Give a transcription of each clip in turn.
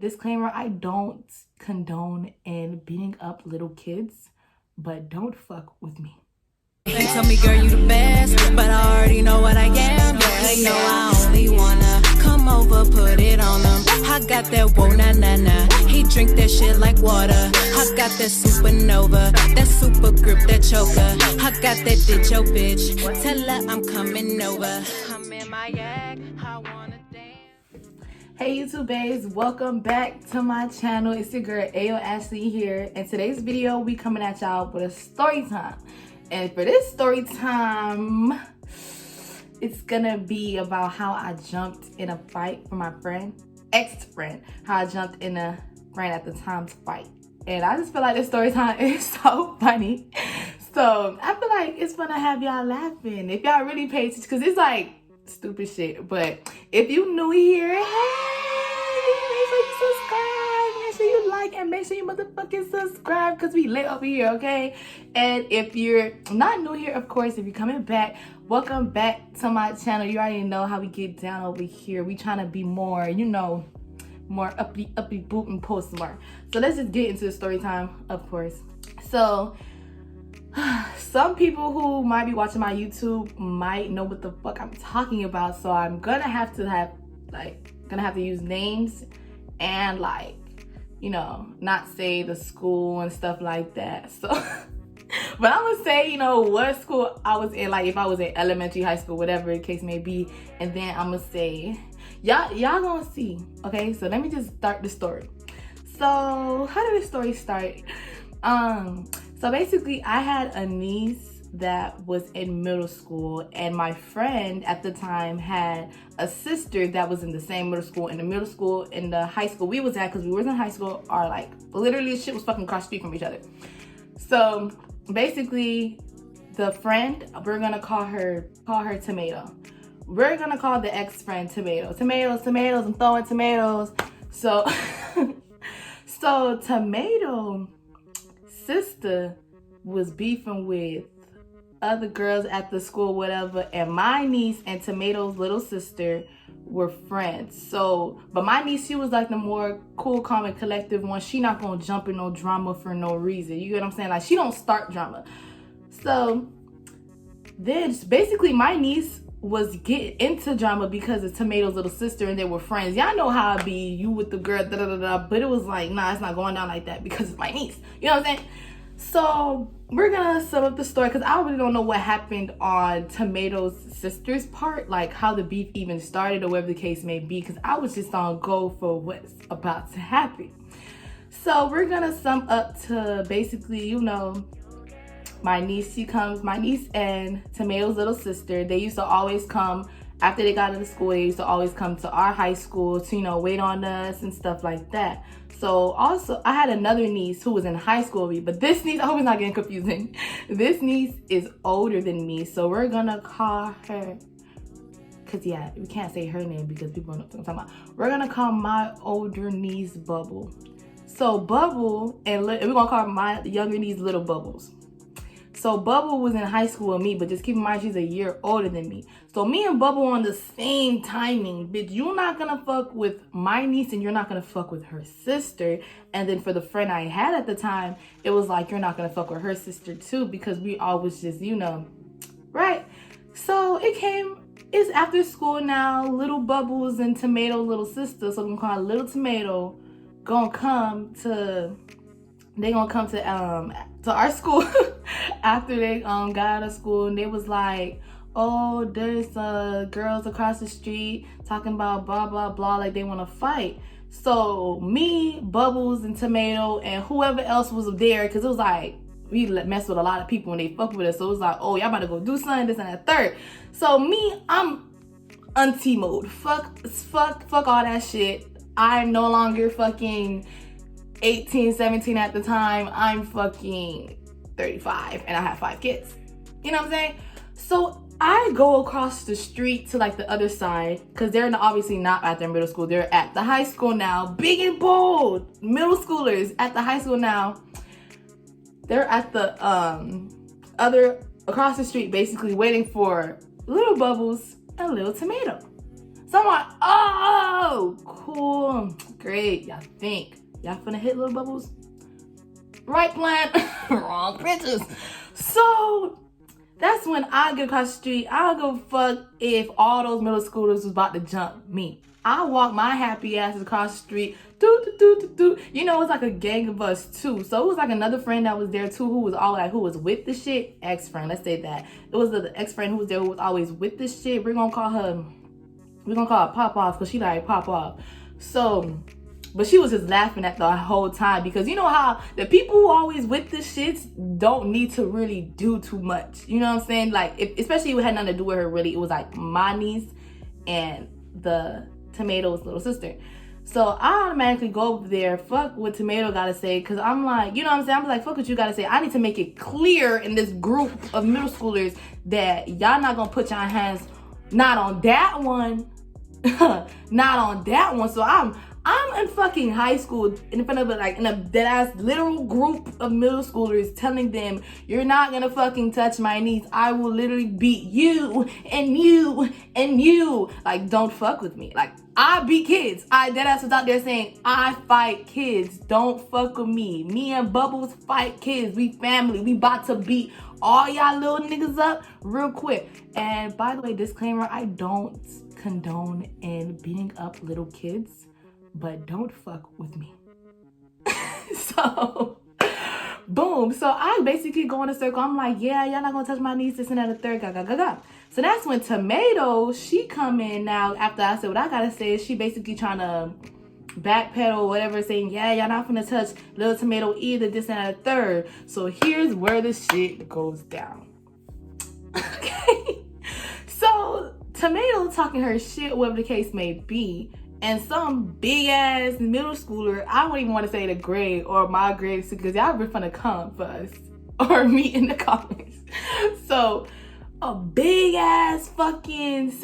Disclaimer, I don't condone in beating up little kids, but don't fuck with me. They tell me, girl, you the best, but I already know what I am. Yeah, they know I only wanna come over, put it on them. I got that whoa, na na na. He drink that shit like water. I got that supernova, that super grip, that choker. I got that ditch, yo, bitch. Tell her I'm coming over. I'm in my yak, I wanna dance. Hey YouTube babes, welcome back to my channel. It's your girl Ayo Ashley here. In today's video, we coming at y'all with a story time. And for this story time, it's gonna be about how I jumped in a fight for my friend, ex-friend, how I jumped in a friend at the time's fight. And I just feel like this story time is so funny. So I feel like it's fun to have y'all laughing. If y'all really pay attention, because it's like stupid shit. But if you new here, hey, make sure you subscribe, make sure you like, and make sure you motherfucking subscribe, because we lit over here, okay? And if you're not new here, of course, if you're coming back, welcome back to my channel. You already know how we get down over here. We trying to be more, you know, more uppy boot and post more. So let's just get into the story time, of course. So some people who might be watching my YouTube might know what the fuck I'm talking about. So I'm gonna have to use names and, like, you know, not say the school and stuff like that. So but I'm gonna say, you know, what school I was in, like if I was in elementary, high school, whatever the case may be, and then I'm gonna say y'all gonna see. Okay, so let me just start the story. So how did the story start? So basically, I had a niece that was in middle school, and my friend at the time had a sister that was in the same middle school. In the middle school, in the high school we was at, because we was in high school, are like literally shit was fucking across the street from each other. So basically, the friend, we're gonna call her Tomato. We're gonna call the ex-friend Tomato. Tomatoes, I'm throwing tomatoes. So so Tomato sister was beefing with other girls at the school, whatever, and my niece and Tomato's little sister were friends. So, but my niece, she was like the more cool, calm, and collective one. She not gonna jump in no drama for no reason. You get what I'm saying? Like, she don't start drama. So then basically my niece was getting into drama because of Tomato's little sister, and they were friends. Y'all know how it be, you with the girl, da da da da. But it was like, nah, it's not going down like that because it's my niece. You know what I'm saying? So we're gonna sum up the story, because I really don't know what happened on Tomato's sister's part, like how the beef even started or whatever the case may be, because I was just on go for what's about to happen. So we're gonna sum up to basically, you know, my niece and Tomato's little sister, they used to always come after they got out of school. They used to always come to our high school to, you know, wait on us and stuff like that. So also, I had another niece who was in high school with me, but this niece, I hope it's not getting confusing. This niece is older than me, so we're gonna call her, because yeah, we can't say her name because people don't know what I'm talking about. We're gonna call my older niece Bubble. So Bubble, and we're gonna call my younger niece Little Bubbles. So Bubble was in high school with me, but just keep in mind she's a year older than me. So me and Bubble on the same timing. Bitch, you're not gonna fuck with my niece and you're not gonna fuck with her sister. And then for the friend I had at the time, it was like, you're not gonna fuck with her sister too, because we always just, you know, right? So it's after school now. Little Bubbles and Tomato's little sister, so we're gonna call her Little Tomato, gonna come to our school after they got out of school, and they was like, oh, there's girls across the street talking about blah blah blah, like they want to fight. So me, Bubbles, and Tomato, and whoever else was there, because it was like we mess with a lot of people and they fuck with us, so it was like, oh, y'all about to go do something, this and that third. So me, I'm auntie mode. Fuck all that shit. I'm no longer fucking 18, 17 at the time. I'm fucking 35 and I have 5 kids. You know what I'm saying? So I go across the street to like the other side, because they're obviously not at their middle school. They're at the high school now. Big and bold. Middle schoolers at the high school now. They're at the other across the street, basically waiting for Little Bubbles and Little Tomato. So I'm like, oh, cool, great. Y'all think y'all finna hit little bubbles? Right plan, wrong bitches. So that's when I get across the street. I don't give a fuck if all those middle schoolers was about to jump me. I walk my happy asses across the street. You know, it's like a gang of us too. So it was like another friend that was there too, who was all like, who was with the shit. Ex-friend, let's say that. It was the ex-friend who was there, who was always with this shit. We're gonna call her Pop Off, because she like Pop Off. So, but she was just laughing at the whole time, because you know how the people who always with the shits don't need to really do too much. You know what I'm saying? Like, especially if it had nothing to do with her really. It was like my niece and the Tomato's little sister. So I automatically go over there, fuck what Tomato gotta say, because I'm like, you know what I'm saying? I'm like, fuck what you gotta say. I need to make it clear in this group of middle schoolers that y'all not gonna put y'all hands, not on that one, not on that one. So I'm in fucking high school in front of like in a dead ass literal group of middle schoolers telling them, you're not gonna fucking touch my niece. I will literally beat you and you and you. Like, don't fuck with me. Like, I beat kids. I dead ass was out there saying, I fight kids. Don't fuck with me. Me and Bubbles fight kids. We family. We about to beat all y'all little niggas up real quick. And by the way, disclaimer, I don't condone in beating up little kids, but don't fuck with me. So, boom. So I basically go in a circle. I'm like, yeah, y'all not gonna touch my niece, this and that, the third, ga. So that's when Tomato, she come in now after I said what I gotta say. She basically trying to backpedal or whatever, saying, yeah, y'all not gonna touch little Tomato either, this and that, the third. So here's where the shit goes down. Okay. So Tomato talking her shit, whatever the case may be, and some big ass middle schooler, I don't even want to say the grade or my grade, because y'all been finna come for us or me in the comments. So a big ass fucking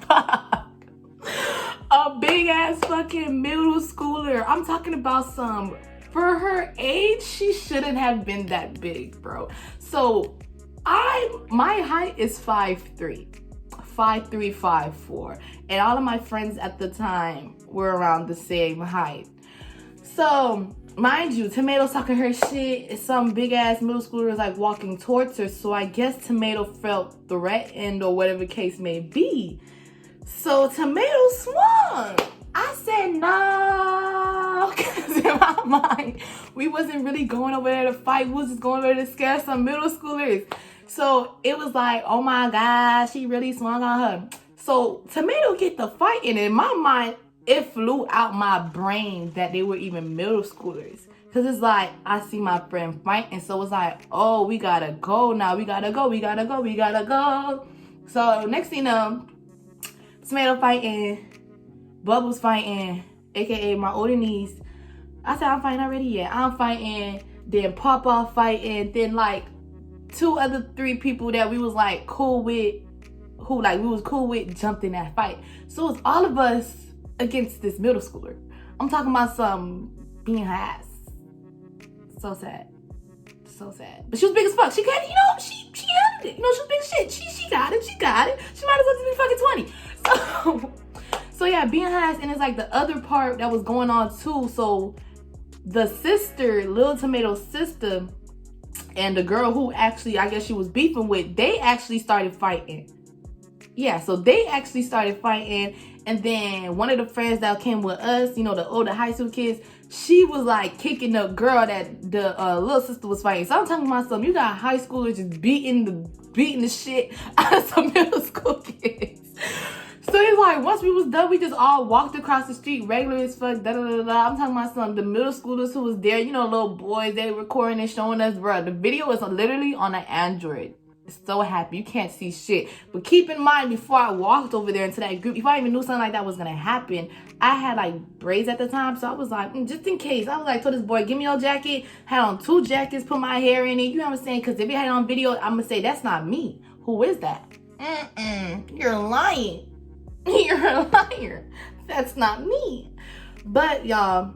a big ass fucking middle schooler. I'm talking about some, for her age, she shouldn't have been that big, bro. So my height is 5'3", 5'4", and all of my friends at the time were around the same height. So mind you, Tomato's talking her shit. Some big ass middle schooler was like walking towards her. So I guess Tomato felt threatened or whatever the case may be. So Tomato swung. I said no, because in my mind, we wasn't really going over there to fight. We was just going over there to scare some middle schoolers. So it was like, oh my God, she really swung on her. So Tomato get the fight, and in my mind, it flew out my brain that they were even middle schoolers. Because it's like, I see my friend fight, and so it's like, oh, we gotta go now. We gotta go. So next thing you know, Tomato fighting, Bubbles fighting, aka my older niece. I said, I'm fighting already? Yeah, I'm fighting. Then Papa fighting. Then like 3 people that we was like cool with, who like we was cool with, jumped in that fight. So it's all of us against this middle schooler. I'm talking about some being her ass. So sad. But she was big as fuck. She got it, you know, she handled it. You know, she was big as shit. She got it. She might as well just be fucking 20. So yeah, being her ass. And it's like the other part that was going on too. So the sister, Little Tomato's sister, and the girl who actually, I guess she was beefing with, they actually started fighting. Yeah, so they actually started fighting. And then one of the friends that came with us, you know, the older high school kids, she was like kicking the girl that the little sister was fighting. So I'm talking about something. You got high schoolers just beating the shit out of some middle school kids. So it's like, once we was done, we just all walked across the street, regular as fuck, I'm talking about some, the middle schoolers who was there, you know, little boys, they recording and showing us, bro. The video was literally on an Android. So happy, you can't see shit. But keep in mind, before I walked over there into that group, before I even knew something like that was gonna happen, I had like braids at the time. So I was like, just in case, I was like, told this boy, give me your jacket. Had on 2 jackets, put my hair in it. You know what I'm saying? Because if you had it on video, I'm gonna say, that's not me. Who is that? You're lying. You're a liar. That's not me. But y'all,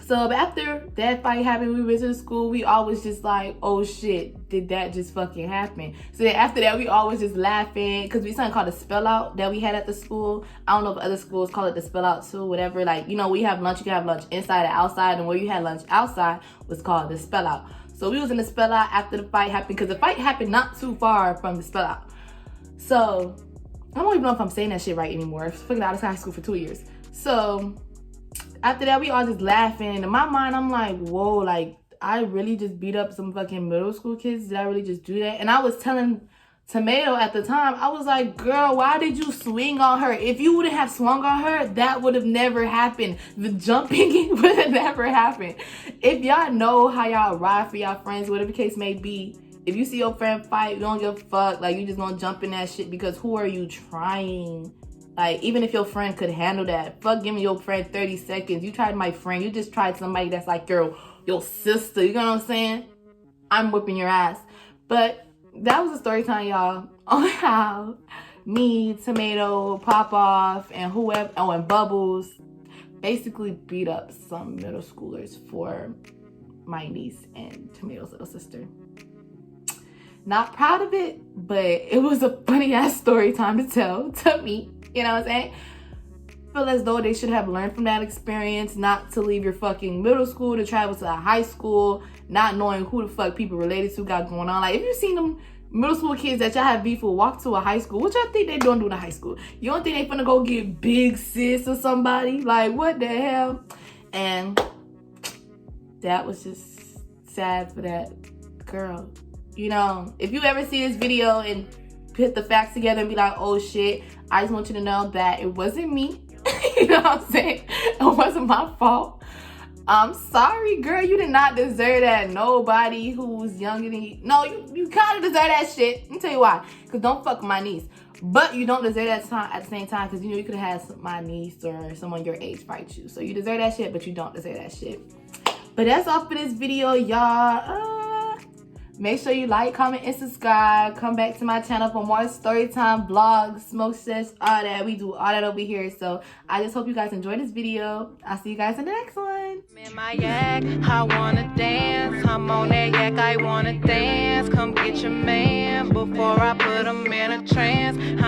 So after that fight happened, we went to the school, we always just like, oh shit, did that just fucking happen? So then after that, we always just laughing, because we something called a spell out that we had at the school. I don't know if other schools call it the spell out too, whatever. Like, you know, we have lunch, you can have lunch inside and outside, and where you had lunch outside was called the spell out. So we was in the spell out after the fight happened, because the fight happened not too far from the spell out. So I don't even know if I'm saying that shit right anymore. I was fucking out of high school for 2 years. So after that, we all just laughing. In my mind, I'm like, whoa, like, I really just beat up some fucking middle school kids? Did I really just do that? And I was telling Tomato at the time, I was like, girl, why did you swing on her? If you wouldn't have swung on her, that would have never happened. The jumping would have never happened. If y'all know how y'all ride for y'all friends, whatever the case may be, if you see your friend fight, you don't give a fuck. Like, you just gonna jump in that shit, because who are you trying? Like, even if your friend could handle that, fuck giving your friend 30 seconds. You tried my friend. You just tried somebody that's like your sister. You know what I'm saying? I'm whipping your ass. But that was a story time, y'all, on how me, Tomato, Pop Off, and whoever, and Bubbles basically beat up some middle schoolers for my niece and Tomato's little sister. Not proud of it, but it was a funny ass story time to tell to me. You know what I'm saying? Feel as though they should have learned from that experience, not to leave your fucking middle school to travel to a high school, not knowing who the fuck people related to got going on. Like, if you seen them middle school kids that y'all have beef with walk to a high school, what y'all think they don't do in a high school? You don't think they finna go get big sis or somebody? Like, what the hell? And that was just sad for that girl. You know, if you ever see this video and put the facts together and be like, oh shit, I just want you to know that it wasn't me. You know what I'm saying? It wasn't my fault. I'm sorry, girl. You did not deserve that. Nobody who's younger than you. No, you kind of deserve that shit. Let me tell you why. Because don't fuck my niece. But you don't deserve that time at the same time, because you know you could have had my niece or someone your age fight you. So you deserve that shit, but you don't deserve that shit. But that's all for this video, y'all. Make sure you like, comment, and subscribe. Come back to my channel for more story time, vlogs, smoke sets, all that. We do all that over here. So I just hope you guys enjoyed this video. I'll see you guys in the next one. In my yak, I wanna dance. I'm on that yak, I wanna dance. Come get your man before I put him in a trance.